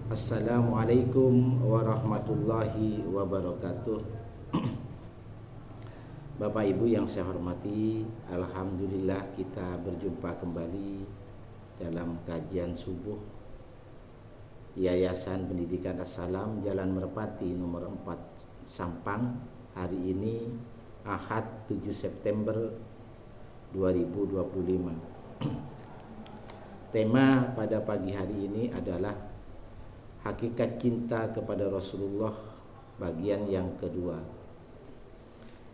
Assalamualaikum warahmatullahi wabarakatuh. Bapak Ibu yang saya hormati, alhamdulillah kita berjumpa kembali dalam kajian subuh Yayasan Pendidikan As-Salam Jalan Merpati nomor 4 Sampang. Hari ini Ahad 7 September 2025. Tema pada pagi hari ini adalah hakikat cinta kepada Rasulullah bagian yang kedua.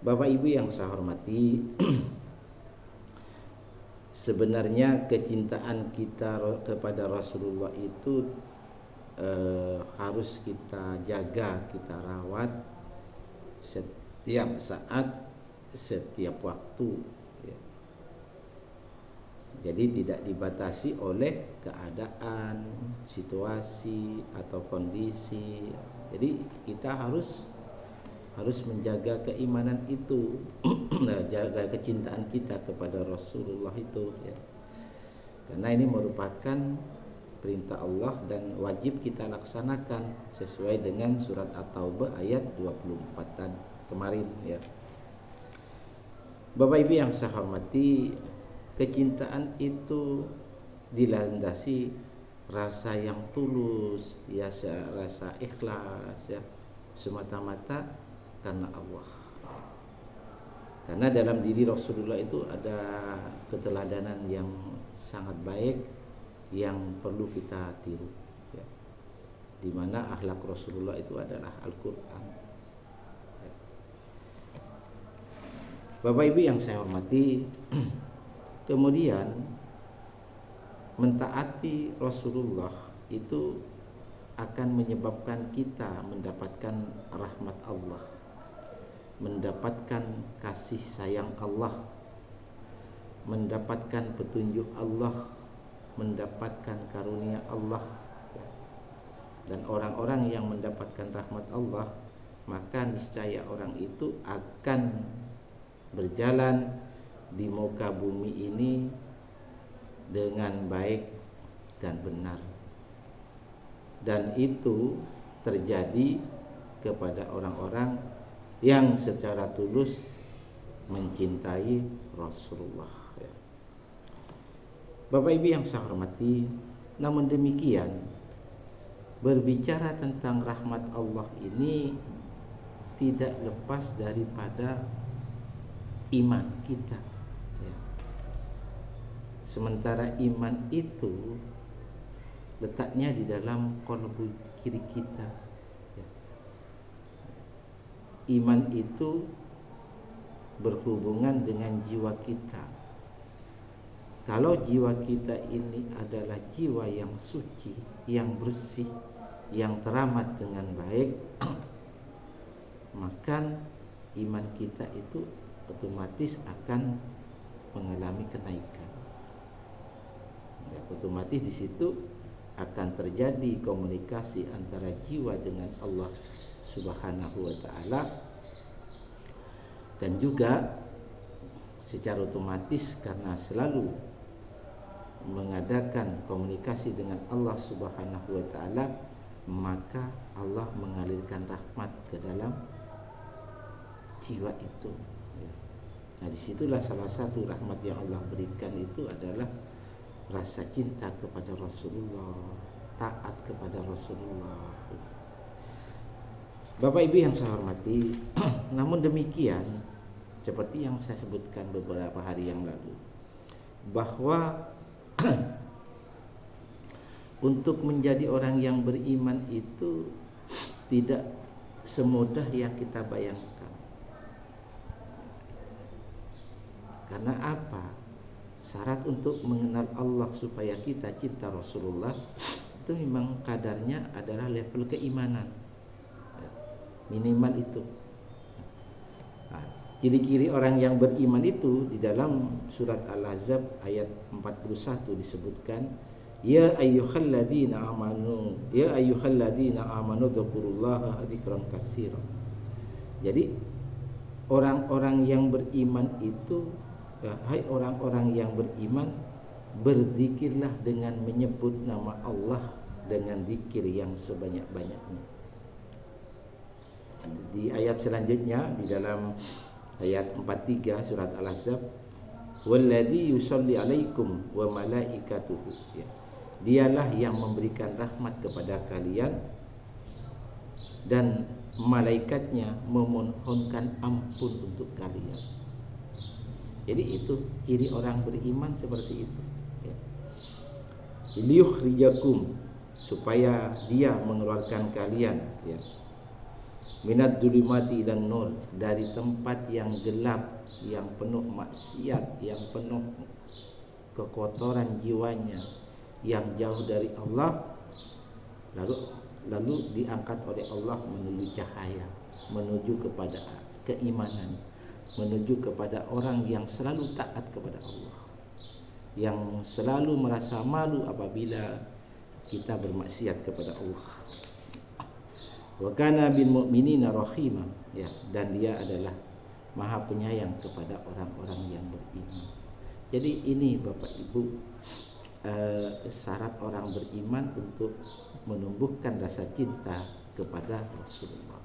Bapak Ibu yang saya hormati, sebenarnya kecintaan kita kepada Rasulullah itu harus kita jaga, kita rawat setiap saat, setiap waktu. Jadi tidak dibatasi oleh keadaan, situasi atau kondisi. Jadi kita harus menjaga keimanan itu, jaga kecintaan kita kepada Rasulullah itu, ya. Karena ini merupakan perintah Allah dan wajib kita laksanakan sesuai dengan surat At-Taubah ayat 24 kemarin, ya. Bapak Ibu yang saya hormati, kecintaan itu dilandasi rasa yang tulus, ya, rasa ikhlas, ya, semata-mata karena Allah. Karena dalam diri Rasulullah itu ada keteladanan yang sangat baik yang perlu kita tiru, ya. Di mana akhlak Rasulullah itu adalah Al-Quran. Bapak Ibu yang saya hormati, kemudian mentaati Rasulullah itu akan menyebabkan kita mendapatkan rahmat Allah, mendapatkan kasih sayang Allah, mendapatkan petunjuk Allah, mendapatkan karunia Allah. Dan orang-orang yang mendapatkan rahmat Allah, maka niscaya orang itu akan berjalan di muka bumi ini dengan baik dan benar. Dan itu terjadi kepada orang-orang yang secara tulus mencintai Rasulullah, ya. Bapak Ibu yang saya hormati, namun demikian berbicara tentang rahmat Allah ini tidak lepas daripada iman kita, ya. Sementara iman itu letaknya di dalam qalbu kiri kita, ya. Iman itu berhubungan dengan jiwa kita. Kalau jiwa kita ini adalah jiwa yang suci, yang bersih, yang teramat dengan baik, maka iman kita itu otomatis akan mengalami kenaikan, ya. Otomatis di situ akan terjadi komunikasi antara jiwa dengan Allah Subhanahu wa ta'ala, dan juga secara otomatis karena selalu mengadakan komunikasi dengan Allah Subhanahu wa ta'ala, maka Allah mengalirkan rahmat ke dalam jiwa itu. Nah, disitulah salah satu rahmat yang Allah berikan itu adalah rasa cinta kepada Rasulullah, taat kepada Rasulullah. Bapak Ibu yang saya hormati, namun demikian seperti yang saya sebutkan beberapa hari yang lalu, bahwa untuk menjadi orang yang beriman itu tidak semudah yang kita bayangkan. Karena apa? Syarat untuk mengenal Allah supaya kita cinta Rasulullah itu memang kadarnya adalah level keimanan, minimal itu. Nah, ciri-ciri orang yang beriman itu di dalam surat Al-Ahzab ayat 41 disebutkan, ya ayyuhalladzina amanu dzkurullaha dzikran katsiran. Jadi orang-orang yang beriman itu, hai orang-orang yang beriman, berzikirlah dengan menyebut nama Allah dengan zikir yang sebanyak-banyaknya. Di ayat selanjutnya, di dalam ayat 43 surat Al-Ahzab, walladzi yusalli alaikum wa malaikatuhu, ya. Dialah yang memberikan rahmat kepada kalian dan malaikatnya memohonkan ampun untuk kalian. Jadi itu ciri orang beriman seperti itu, ya. Liyukhrijakum, supaya dia mengeluarkan kalian, ya, minad dzulumati ilan nur, dari tempat yang gelap, yang penuh maksiat, yang penuh kekotoran jiwanya, yang jauh dari Allah, lalu diangkat oleh Allah menuju cahaya, menuju kepada keimanan, menuju kepada orang yang selalu taat kepada Allah, yang selalu merasa malu apabila kita bermaksiat kepada Allah. Wa kana bil mu'minina rahima, ya, dan dia adalah Maha Penyayang kepada orang-orang yang beriman. Jadi ini Bapak Ibu, syarat orang beriman untuk menumbuhkan rasa cinta kepada Rasulullah.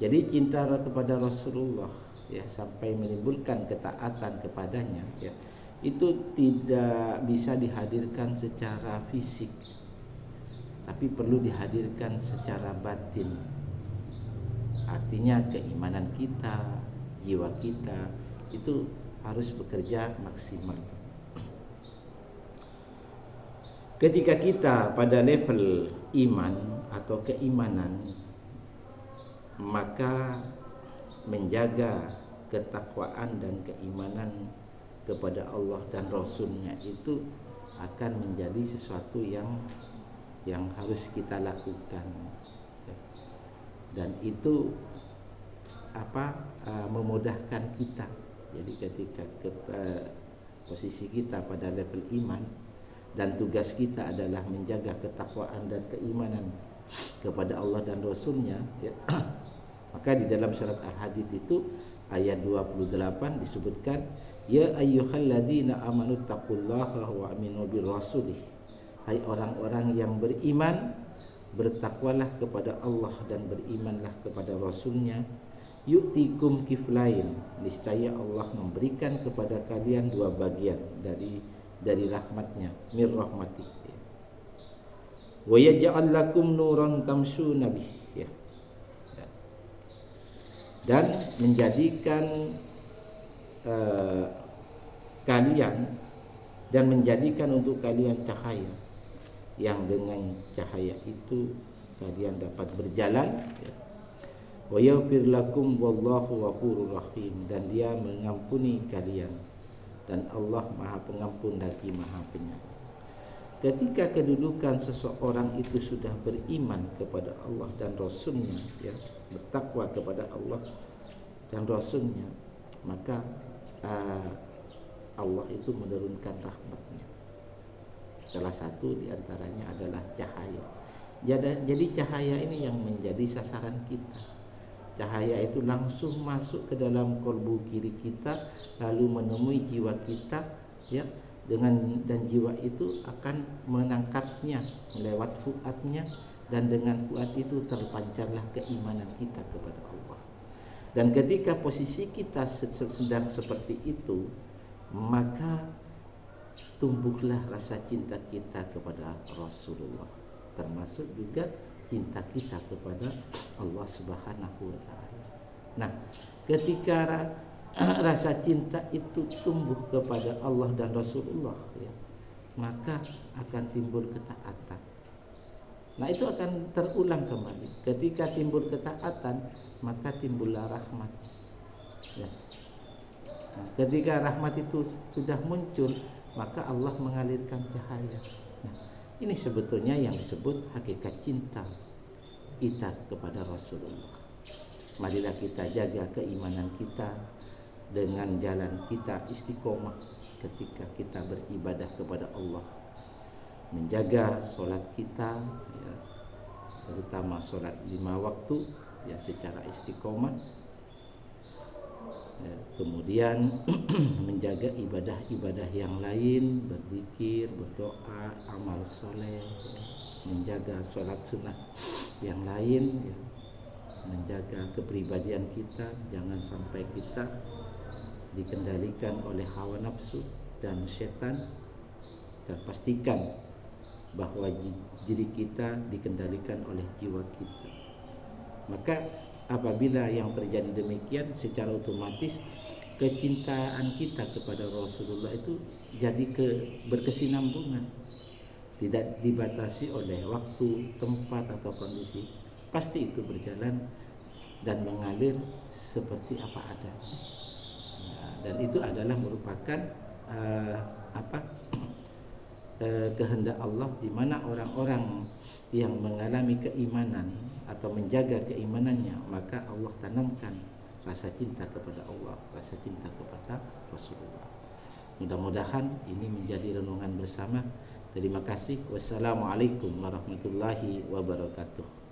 Jadi cinta kepada Rasulullah, ya, sampai menimbulkan ketaatan kepadanya, ya, itu tidak bisa dihadirkan secara fisik, tapi perlu dihadirkan secara batin. Artinya keimanan kita, jiwa kita itu harus bekerja maksimal. Ketika kita pada level iman atau keimanan, maka menjaga ketakwaan dan keimanan kepada Allah dan Rasulnya itu akan menjadi sesuatu yang harus kita lakukan, dan itu memudahkan kita. Jadi ketika posisi kita pada level iman dan tugas kita adalah menjaga ketakwaan dan keimanan kepada Allah dan Rasulnya, ya, maka di dalam surat Al-Hadid itu ayat 28 disebutkan, ya ayyuhalladzina amanu taqullaha wa aminu birrasulih, hai orang-orang yang beriman, bertakwalah kepada Allah dan berimanlah kepada Rasulnya. Yu'tikum kiflain, niscaya Allah memberikan kepada kalian dua bagian dari rahmatnya, mir rahmati, ya. Wa yaj'al lakum nuran tamshuna bih, ya. Dan menjadikan menjadikan untuk kalian cahaya, yang dengan cahaya itu kalian dapat berjalan, ya. Wa yaghfir lakum wallahu ghafurur rahim, dan dia mengampuni kalian, dan Allah Maha Pengampun lagi Maha Penyayang. Ketika kedudukan seseorang itu sudah beriman kepada Allah dan Rasulnya, ya, bertakwa kepada Allah dan Rasulnya, maka Allah itu menurunkan rahmatnya. Salah satu diantaranya adalah cahaya. Jadi cahaya ini yang menjadi sasaran kita. Cahaya itu langsung masuk ke dalam kolbu kiri kita, lalu menemui jiwa kita, ya, dan jiwa itu akan menangkapnya lewat fuadnya, dan dengan fuad itu terpancarlah keimanan kita kepada Allah. Dan ketika posisi kita sedang seperti itu, maka tumbuhlah rasa cinta kita kepada Rasulullah, termasuk juga cinta kita kepada Allah Subhanahu wa taala. Nah, ketika rasa cinta itu tumbuh kepada Allah dan Rasulullah, ya, maka akan timbul ketaatan. Nah, itu akan terulang kembali. Ketika timbul ketaatan, maka timbullah rahmat, ya. Nah, ketika rahmat itu sudah muncul, maka Allah mengalirkan cahaya. Nah, ini sebetulnya yang disebut hakikat cinta kita kepada Rasulullah. Marilah kita jaga keimanan kita dengan jalan kita istiqomah ketika kita beribadah kepada Allah. Menjaga sholat kita, ya, terutama sholat 5 waktu, ya, secara istiqomah. Ya, kemudian menjaga ibadah-ibadah yang lain, berzikir, berdoa, amal soleh, ya. menjaga sholat sunnah yang lain, ya, menjaga kepribadian kita, jangan sampai kita dikendalikan oleh hawa nafsu dan setan, dan pastikan bahwa diri kita dikendalikan oleh jiwa kita. Maka apabila yang terjadi demikian, secara otomatis kecintaan kita kepada Rasulullah itu jadi berkesinambungan, tidak dibatasi oleh waktu, tempat atau kondisi. Pasti itu berjalan dan mengalir seperti apa adanya. Dan itu adalah merupakan kehendak Allah, di mana orang-orang yang mengalami keimanan atau menjaga keimanannya, maka Allah tanamkan rasa cinta kepada Allah, rasa cinta kepada Rasulullah. Mudah-mudahan ini menjadi renungan bersama. Terima kasih. Wassalamualaikum warahmatullahi wabarakatuh.